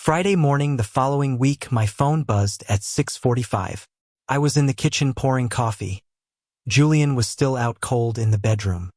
Friday morning the following week, my phone buzzed at 6:45. I was in the kitchen pouring coffee. Julian was still out cold in the bedroom.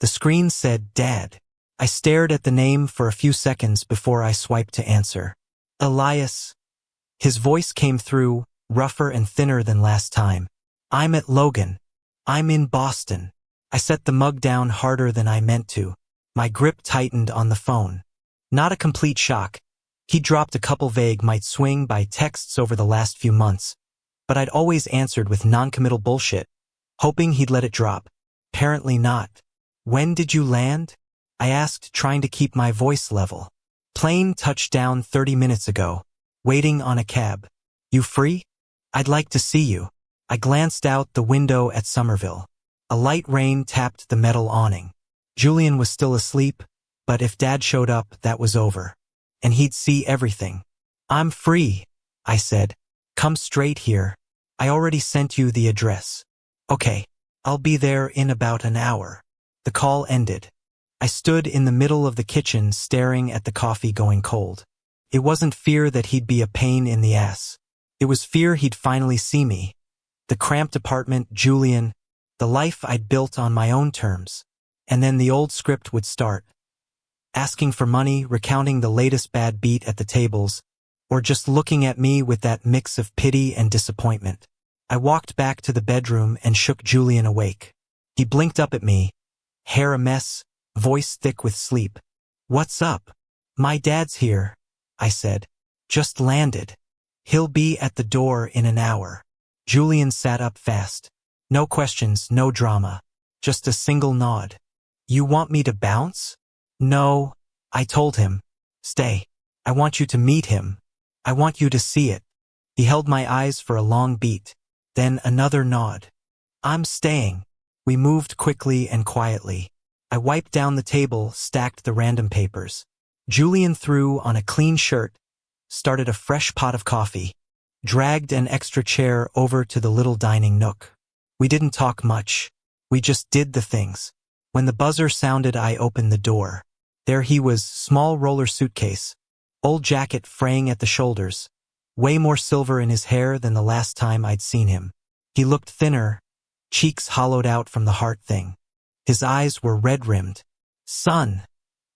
The screen said, "Dad." I stared at the name for a few seconds before I swiped to answer. Elias. His voice came through, rougher and thinner than last time. "I'm at Logan. I'm in Boston." I set the mug down harder than I meant to. My grip tightened on the phone. Not a complete shock. He dropped a couple vague might swing by texts over the last few months, but I'd always answered with non-committal bullshit, hoping he'd let it drop. Apparently not. "When did you land?" I asked, trying to keep my voice level. "Plane touched down 30 minutes ago. Waiting on a cab. You free? I'd like to see you." I glanced out the window at Somerville. A light rain tapped the metal awning. Julian was still asleep, but if Dad showed up, that was over. And he'd see everything. "I'm free," I said. "Come straight here. I already sent you the address." "Okay, I'll be there in about an hour." The call ended. I stood in the middle of the kitchen staring at the coffee going cold. It wasn't fear that he'd be a pain in the ass. It was fear he'd finally see me. The cramped apartment, Julian, the life I'd built on my own terms. And then the old script would start. Asking for money, recounting the latest bad beat at the tables, or just looking at me with that mix of pity and disappointment. I walked back to the bedroom and shook Julian awake. He blinked up at me, hair a mess, voice thick with sleep. "What's up?" "My dad's here," I said. "Just landed. He'll be at the door in an hour." Julian sat up fast. No questions, no drama. Just a single nod. "You want me to bounce?" "No," I told him. "Stay. I want you to meet him. I want you to see it." He held my eyes for a long beat. Then another nod. "I'm staying." We moved quickly and quietly. I wiped down the table, stacked the random papers. Julian threw on a clean shirt, started a fresh pot of coffee, dragged an extra chair over to the little dining nook. We didn't talk much. We just did the things. When the buzzer sounded, I opened the door. There he was, small roller suitcase, old jacket fraying at the shoulders, way more silver in his hair than the last time I'd seen him. He looked thinner, cheeks hollowed out from the heart thing. His eyes were red-rimmed. "Son,"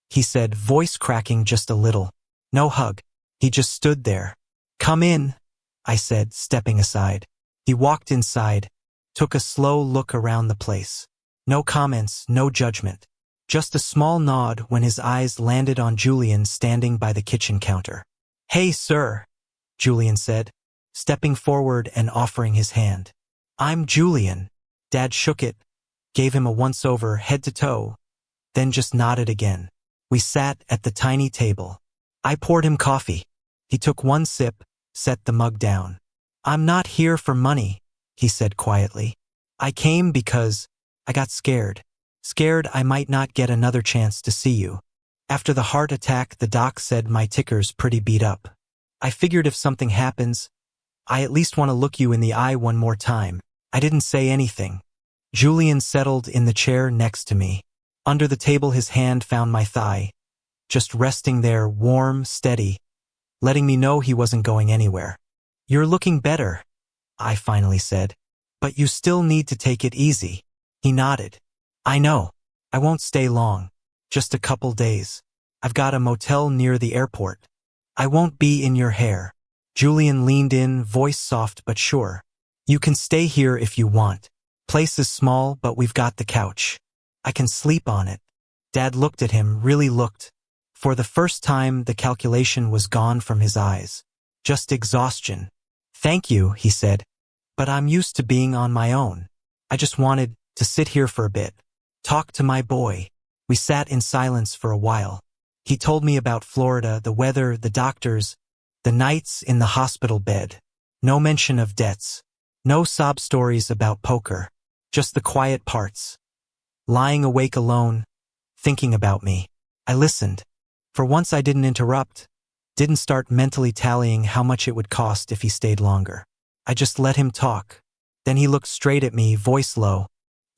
he said, voice cracking just a little. No hug. He just stood there. "Come in," I said, stepping aside. He walked inside, took a slow look around the place. No comments, no judgment. Just a small nod when his eyes landed on Julian standing by the kitchen counter. "Hey, sir," Julian said, stepping forward and offering his hand. "I'm Julian." Dad shook it, gave him a once-over head to toe, then just nodded again. We sat at the tiny table. I poured him coffee. He took one sip, set the mug down. "I'm not here for money," he said quietly. "I came because I got scared. Scared I might not get another chance to see you. After the heart attack, the doc said my ticker's pretty beat up. I figured if something happens, I at least want to look you in the eye one more time." I didn't say anything. Julian settled in the chair next to me. Under the table, his hand found my thigh, just resting there, warm, steady, letting me know he wasn't going anywhere. "You're looking better," I finally said. "But you still need to take it easy." He nodded. "I know. I won't stay long. Just a couple days. I've got a motel near the airport. I won't be in your hair." Julian leaned in, voice soft but sure. "You can stay here if you want. Place is small, but we've got the couch. I can sleep on it." Dad looked at him, really looked. For the first time, the calculation was gone from his eyes. Just exhaustion. "Thank you," he said. "But I'm used to being on my own. I just wanted to sit here for a bit. Talk to my boy." We sat in silence for a while. He told me about Florida, the weather, the doctors, the nights in the hospital bed. No mention of debts. No sob stories about poker. Just the quiet parts. Lying awake alone, thinking about me. I listened. For once I didn't interrupt, didn't start mentally tallying how much it would cost if he stayed longer. I just let him talk. Then he looked straight at me, voice low.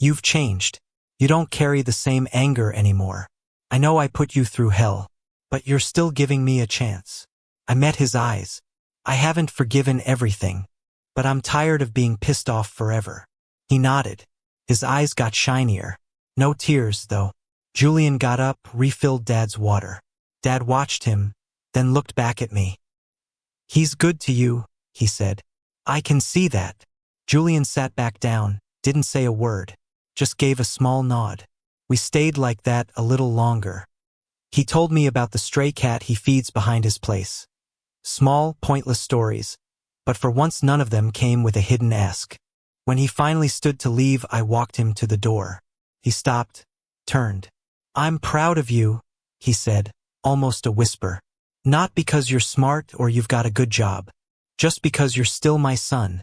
"You've changed. You don't carry the same anger anymore. I know I put you through hell, but you're still giving me a chance." I met his eyes. I haven't forgiven everything, but I'm tired of being pissed off forever. He nodded. His eyes got shinier. No tears, though. Julian got up, refilled Dad's water. Dad watched him, then looked back at me. He's good to you, he said. I can see that. Julian sat back down, didn't say a word, just gave a small nod. We stayed like that a little longer. He told me about the stray cat he feeds behind his place. Small, pointless stories, but for once none of them came with a hidden ask. When he finally stood to leave, I walked him to the door. He stopped, turned. I'm proud of you, he said, almost a whisper. Not because you're smart or you've got a good job, just because you're still my son.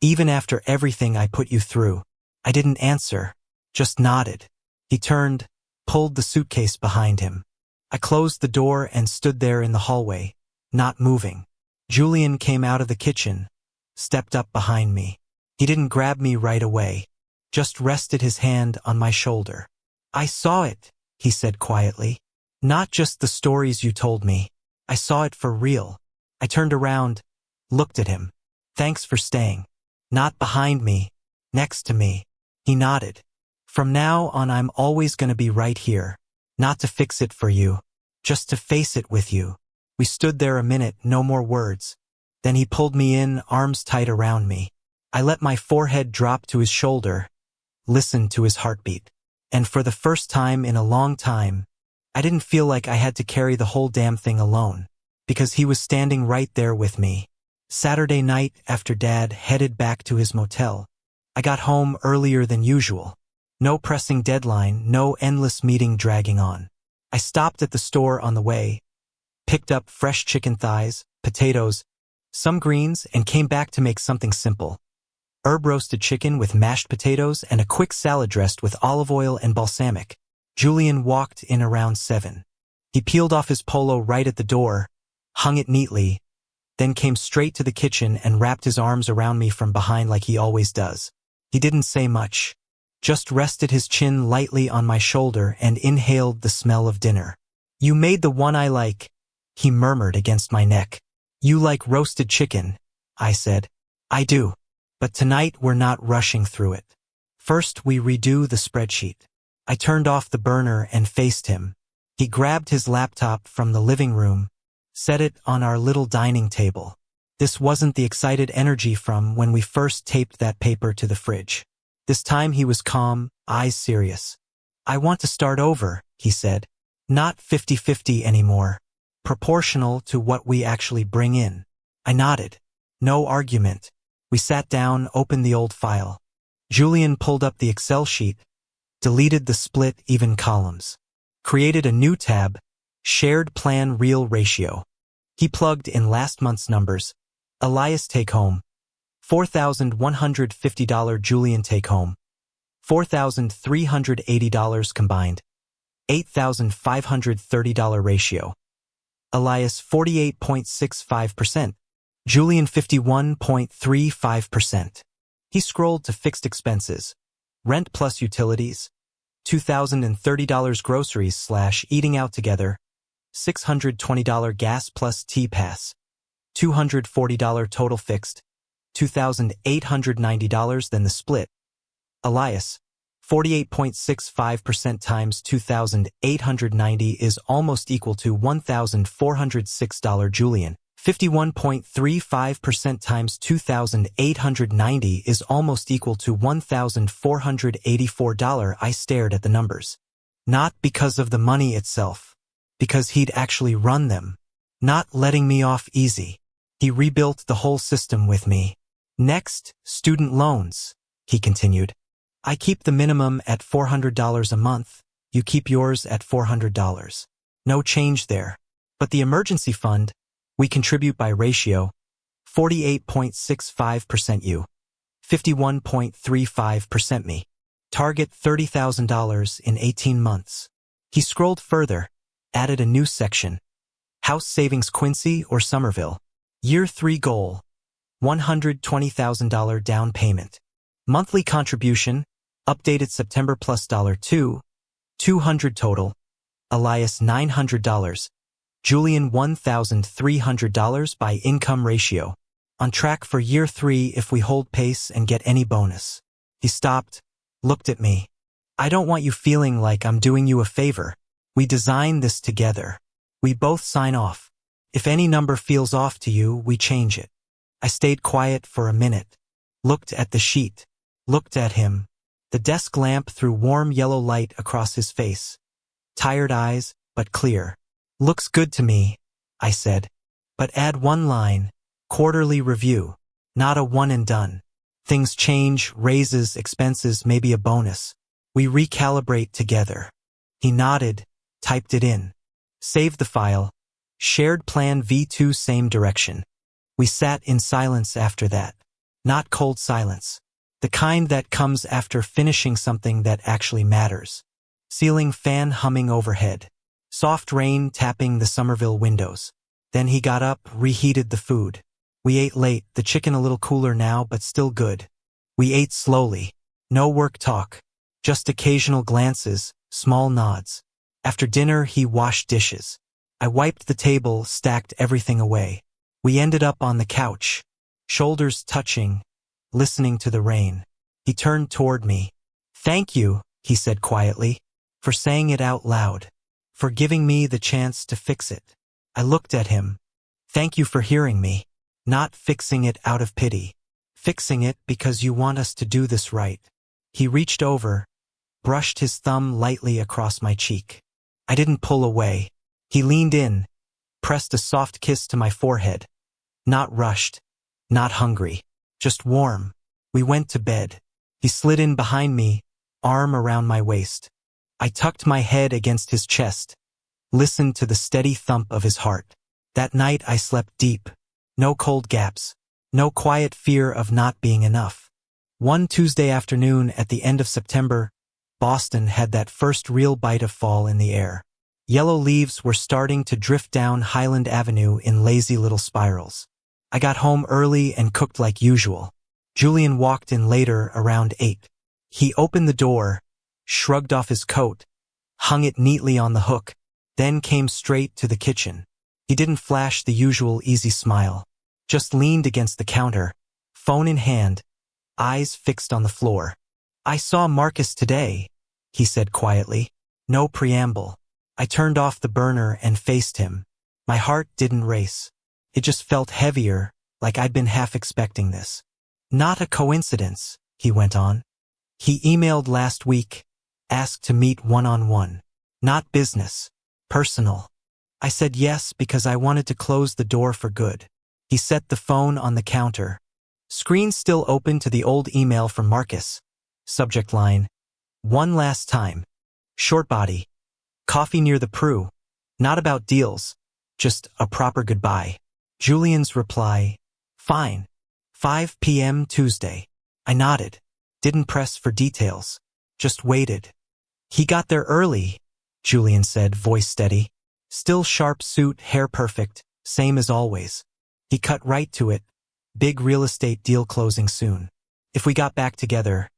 Even after everything I put you through. I didn't answer, just nodded. He turned, pulled the suitcase behind him. I closed the door and stood there in the hallway, not moving. Julian came out of the kitchen, stepped up behind me. He didn't grab me right away, just rested his hand on my shoulder. I saw it, he said quietly. Not just the stories you told me. I saw it for real. I turned around, looked at him. Thanks for staying. Not behind me, next to me. He nodded. From now on I'm always going to be right here. Not to fix it for you, just to face it with you. We stood there a minute, no more words. Then he pulled me in, arms tight around me. I let my forehead drop to his shoulder, listened to his heartbeat. And for the first time in a long time, I didn't feel like I had to carry the whole damn thing alone, because he was standing right there with me. Saturday night, after Dad headed back to his motel, I got home earlier than usual. No pressing deadline, no endless meeting dragging on. I stopped at the store on the way, picked up fresh chicken thighs, potatoes, some greens, and came back to make something simple. Herb-roasted chicken with mashed potatoes and a quick salad dressed with olive oil and balsamic. Julian walked in around 7. He peeled off his polo right at the door, hung it neatly, then came straight to the kitchen and wrapped his arms around me from behind like he always does. He didn't say much, just rested his chin lightly on my shoulder and inhaled the smell of dinner. You made the one I like, he murmured against my neck. You like roasted chicken, I said. I do. But tonight we're not rushing through it. First we redo the spreadsheet. I turned off the burner and faced him. He grabbed his laptop from the living room, set it on our little dining table. This wasn't the excited energy from when we first taped that paper to the fridge. This time he was calm, eyes serious. I want to start over, he said. Not 50-50 anymore. Proportional to what we actually bring in. I nodded. No argument. We sat down, opened the old file. Julian pulled up the Excel sheet, deleted the split even columns, created a new tab, shared plan real ratio. He plugged in last month's numbers. Elias take home, $4,150. Julian take home, $4,380 combined, $8,530 ratio. Elias 48.65%. Julian 51.35%. He scrolled to fixed expenses. Rent plus utilities, $2,030 groceries/eating out together, $620 gas plus T-Pass, $240 total fixed, $2,890 then the split. Elias, 48.65% times $2,890 is almost equal to $1,406. Julian, 51.35% times $2,890 is almost equal to $1,484. I stared at the numbers. Not because of the money itself, because he'd actually run them, not letting me off easy. He rebuilt the whole system with me. Next, student loans, he continued. I keep the minimum at $400 a month, you keep yours at $400. No change there. But the emergency fund, we contribute by ratio, 48.65% you, 51.35% me. Target $30,000 in 18 months. He scrolled further, added a new section. House savings Quincy or Somerville. Year 3 goal, $120,000 down payment. Monthly contribution, updated September plus $2, $200 total. Elias $900. Julian $1,300 by income ratio. On track for year 3 if we hold pace and get any bonus. He stopped, looked at me. I don't want you feeling like I'm doing you a favor. We designed this together. We both sign off. If any number feels off to you, we change it. I stayed quiet for a minute. Looked at the sheet. Looked at him. The desk lamp threw warm yellow light across his face. Tired eyes, but clear. Looks good to me, I said. But add one line. Quarterly review. Not a one and done. Things change, raises, expenses, maybe a bonus. We recalibrate together. He nodded, typed it in. Saved the file. Shared plan V2 same direction. We sat in silence after that. Not cold silence. The kind that comes after finishing something that actually matters. Ceiling fan humming overhead. Soft rain tapping the Somerville windows. Then he got up, reheated the food. We ate late, the chicken a little cooler now but still good. We ate slowly. No work talk. Just occasional glances, small nods. After dinner he washed dishes. I wiped the table, stacked everything away. We ended up on the couch. Shoulders touching, listening to the rain. He turned toward me. Thank you, he said quietly, for saying it out loud. For giving me the chance to fix it. I looked at him. Thank you for hearing me. Not fixing it out of pity. Fixing it because you want us to do this right. He reached over, brushed his thumb lightly across my cheek. I didn't pull away. He leaned in, pressed a soft kiss to my forehead. Not rushed, not hungry, just warm. We went to bed. He slid in behind me, arm around my waist. I tucked my head against his chest, listened to the steady thump of his heart. That night I slept deep. No cold gaps. No quiet fear of not being enough. One Tuesday afternoon at the end of September, Boston had that first real bite of fall in the air. Yellow leaves were starting to drift down Highland Avenue in lazy little spirals. I got home early and cooked like usual. Julian walked in later, around 8. He opened the door, shrugged off his coat, hung it neatly on the hook, then came straight to the kitchen. He didn't flash the usual easy smile, just leaned against the counter, phone in hand, eyes fixed on the floor. I saw Marcus today, he said quietly. No preamble. I turned off the burner and faced him. My heart didn't race. It just felt heavier, like I'd been half expecting this. Not a coincidence, he went on. He emailed last week, asked to meet one-on-one. Not business, personal. I said yes because I wanted to close the door for good. He set the phone on the counter. Screen still open to the old email from Marcus. Subject line. One last time. Short body. Coffee near the Prue. Not about deals. Just a proper goodbye. Julian's reply. Fine. 5 p.m. Tuesday. I nodded. Didn't press for details. Just waited. He got there early, Julian said, voice steady. Still sharp suit, hair perfect, same as always. He cut right to it. Big real estate deal closing soon. If we got back together,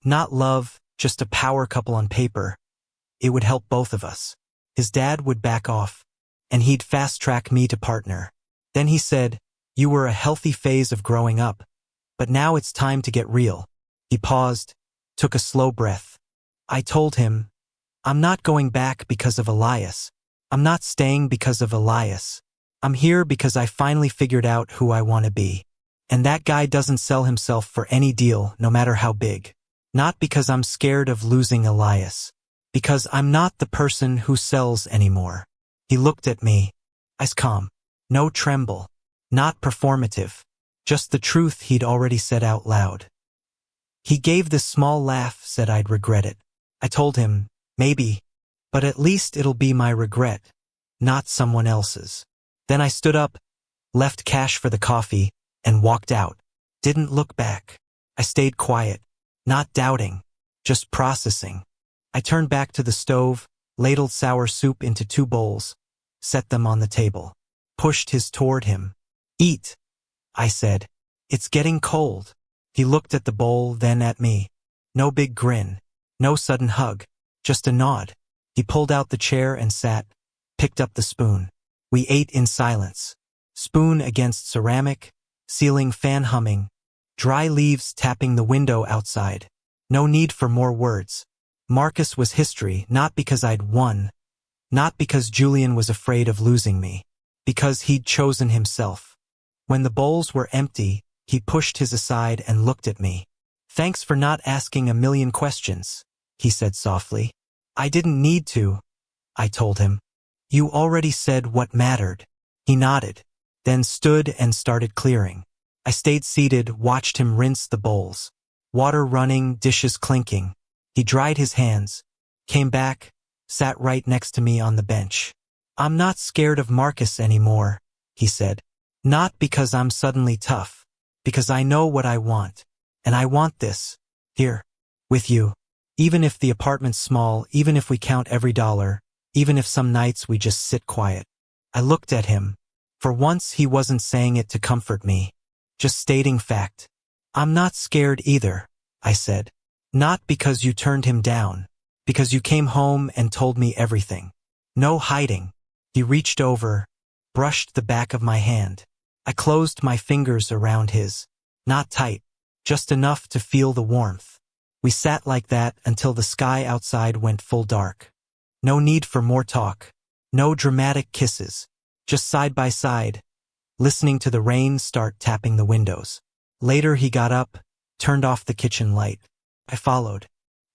not love, just a power couple on paper, it would help both of us. His dad would back off, and he'd fast-track me to partner. Then he said, you were a healthy phase of growing up, but now it's time to get real. He paused, took a slow breath. I told him, I'm not going back because of Elias. I'm not staying because of Elias. I'm here because I finally figured out who I want to be. And that guy doesn't sell himself for any deal, no matter how big. Not because I'm scared of losing Elias. Because I'm not the person who sells anymore. He looked at me. Eyes calm. No tremble. Not performative. Just the truth he'd already said out loud. He gave this small laugh, said I'd regret it. I told him, maybe. But at least it'll be my regret, not someone else's. Then I stood up, left cash for the coffee, and walked out. Didn't look back. I stayed quiet, not doubting, just processing. I turned back to the stove, ladled sour soup into 2 bowls, set them on the table, pushed his toward him. Eat, I said. It's getting cold. He looked at the bowl, then at me. No big grin, no sudden hug, just a nod. He pulled out the chair and sat, picked up the spoon. We ate in silence. Spoon against ceramic, ceiling fan humming, dry leaves tapping the window outside. No need for more words. Marcus was history, not because I'd won, not because Julian was afraid of losing me, because he'd chosen himself. When the bowls were empty, he pushed his aside and looked at me. "Thanks for not asking a million questions," he said softly. "I didn't need to," I told him. "You already said what mattered." He nodded, then stood and started clearing. I stayed seated, watched him rinse the bowls. Water running, dishes clinking. He dried his hands, came back, sat right next to me on the bench. "I'm not scared of Marcus anymore," he said. "Not because I'm suddenly tough, because I know what I want. And I want this, here, with you. Even if the apartment's small, even if we count every dollar, even if some nights we just sit quiet." I looked at him. For once he wasn't saying it to comfort me, just stating fact. "I'm not scared either," I said. "Not because you turned him down, because you came home and told me everything. No hiding." He reached over, brushed the back of my hand. I closed my fingers around his. Not tight, just enough to feel the warmth. We sat like that until the sky outside went full dark. No need for more talk. No dramatic kisses. Just side by side, listening to the rain start tapping the windows. Later he got up, turned off the kitchen light. I followed.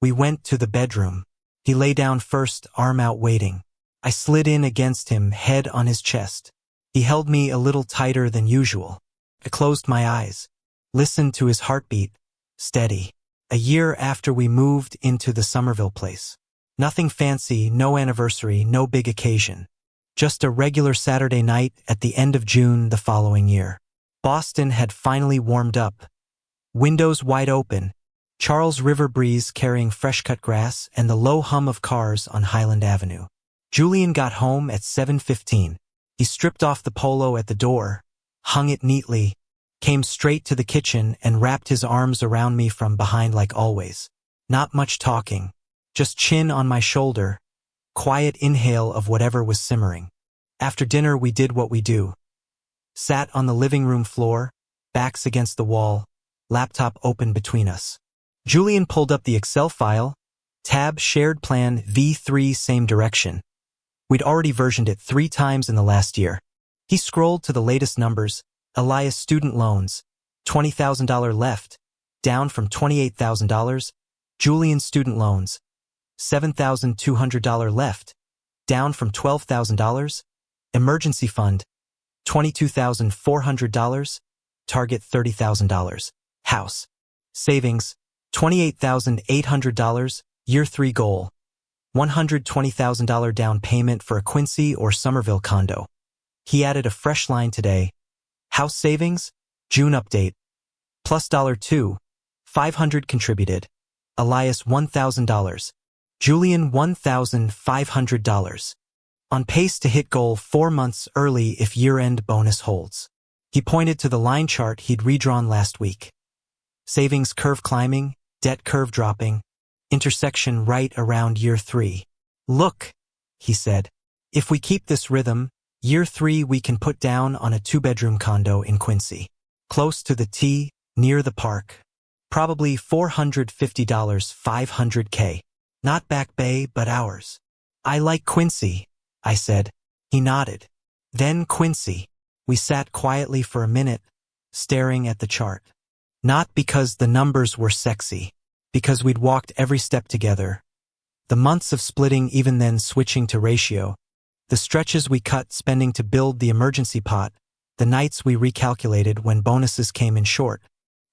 We went to the bedroom. He lay down first, arm out waiting. I slid in against him, head on his chest. He held me a little tighter than usual. I closed my eyes, listened to his heartbeat, steady. A year after we moved into the Somerville place. Nothing fancy, no anniversary, no big occasion. Just a regular Saturday night at the end of June the following year. Boston had finally warmed up. Windows wide open, Charles River breeze carrying fresh-cut grass, and the low hum of cars on Highland Avenue. Julian got home at 7:15. He stripped off the polo at the door, hung it neatly, came straight to the kitchen and wrapped his arms around me from behind like always. Not much talking, just chin on my shoulder, quiet inhale of whatever was simmering. After dinner we did what we do. Sat on the living room floor, backs against the wall, laptop open between us. Julian pulled up the Excel file, tab shared plan V3 same direction. We'd already versioned it 3 times in the last year. He scrolled to the latest numbers. Elias student loans, $20,000 left, down from $28,000. Julian student loans, $7,200 left, down from $12,000. Emergency fund, $22,400, target $30,000. House, savings, $28,800, year 3 goal, $120,000 down payment for a Quincy or Somerville condo. He added a fresh line today. House savings, June update, plus $2, $500 contributed. Elias $1,000. Julian $1,500. On pace to hit goal 4 months early if year-end bonus holds. He pointed to the line chart he'd redrawn last week. Savings curve climbing, debt curve dropping, intersection right around year 3. "Look," he said, "if we keep this rhythm, year 3 we can put down on a 2-bedroom condo in Quincy. Close to the T, near the park. Probably $450, $500K. Not Back Bay, but ours." "I like Quincy," I said. He nodded. Then Quincy. We sat quietly for a minute, staring at the chart. Not because the numbers were sexy, because we'd walked every step together. The months of splitting, even then switching to ratio. The stretches we cut spending to build the emergency pot. The nights we recalculated when bonuses came in short.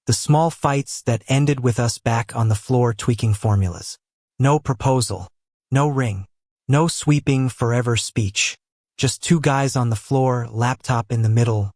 The small fights that ended with us back on the floor tweaking formulas. No proposal. No ring. No sweeping forever speech. Just 2 guys on the floor, laptop in the middle,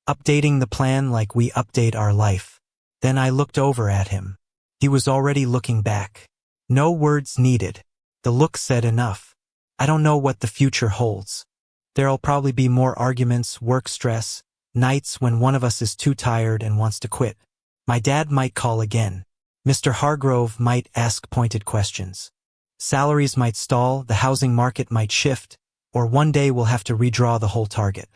updating the plan like we update our life. Then I looked over at him. He was already looking back. No words needed. The look said enough. I don't know what the future holds. There'll probably be more arguments, work stress, nights when one of us is too tired and wants to quit. My dad might call again. Mr. Hargrove might ask pointed questions. Salaries might stall, the housing market might shift, or one day we'll have to redraw the whole target.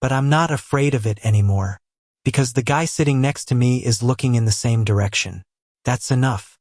But I'm not afraid of it anymore, because the guy sitting next to me is looking in the same direction. That's enough.